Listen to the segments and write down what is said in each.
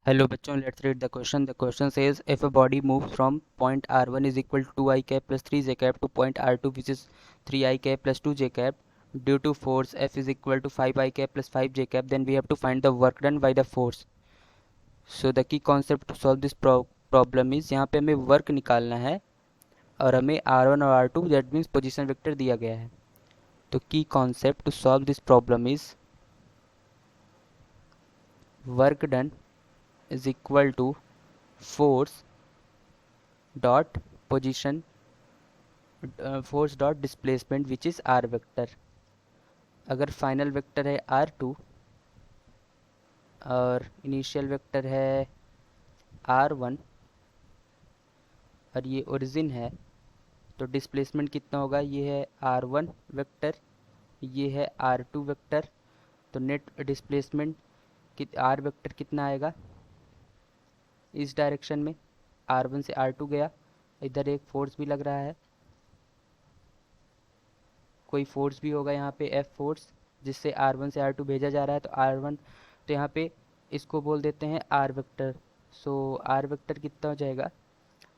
Hello बच्चों, let's read the question. The question says if a body moves from point r1 is equal to 2 I cap plus 3 j cap to point r2 which is 3 I cap plus 2 j cap due to force F is equal to 5 I cap plus 5 j cap, then we have to find the work done by the force. So the key concept to solve this problem is यहाँ पे हमें work निकालना है और हमें r1 और r2 that means position vector दिया गया है. तो key concept to solve this problem is work done is equal to force dot position force dot displacement which is r vector. अगर फाइनल वेक्टर है r2 और initial vector है r1 और ये ओरिजिन है, तो डिस्प्लेसमेंट कितना होगा? ये है r1 वेक्टर, ये है r2 वेक्टर. तो नेट डिस्प्लेसमेंट r वेक्टर कितना आएगा इस डायरेक्शन में? r1 से r2 गया, इधर एक फोर्स भी लग रहा है, कोई फोर्स भी होगा यहाँ पे F फोर्स जिससे r1 से r2 भेजा जा रहा है. तो r1 तो यहाँ पे इसको बोल देते हैं r वेक्टर. सो r वेक्टर कितना हो जाएगा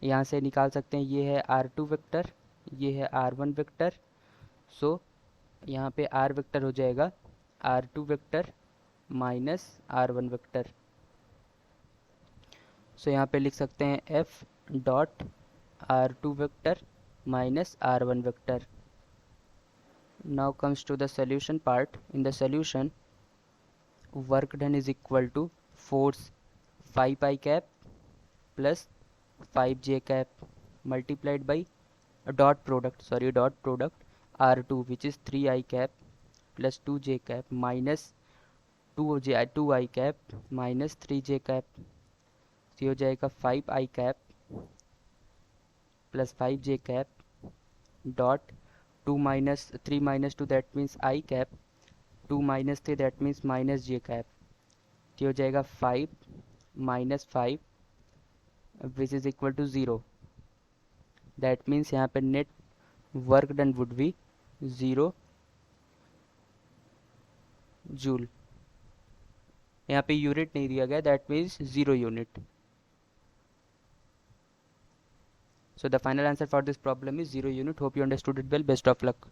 यहाँ से निकाल सकते हैं. ये है r2 वेक्टर, ये है r1 वेक्टर. सो यहाँ पे r वेक्टर हो जाएगा r2 vector minus r1 vector. सो यहाँ पे लिख सकते हैं f dot r2 vector minus r1 vector. Now comes to the solution part. In the solution, work done is equal to force 5 I cap plus 5 j cap multiplied by dot product r2 which is 3 I cap plus 2 j cap minus 2 I cap minus 3 j cap. तो हो जाएगा 5 I cap plus 5 j cap dot 2 minus 3 minus 2 that means I cap, 2 minus 3 that means minus j cap. तो हो जाएगा 5 minus 5 which is equal to 0. that means यहाँ पे net work done would be 0 joule. यहाँ पे unit नहीं दिया गया, that means 0 unit. So the final answer for this problem is 0 unit. Hope you understood it well. Best of luck.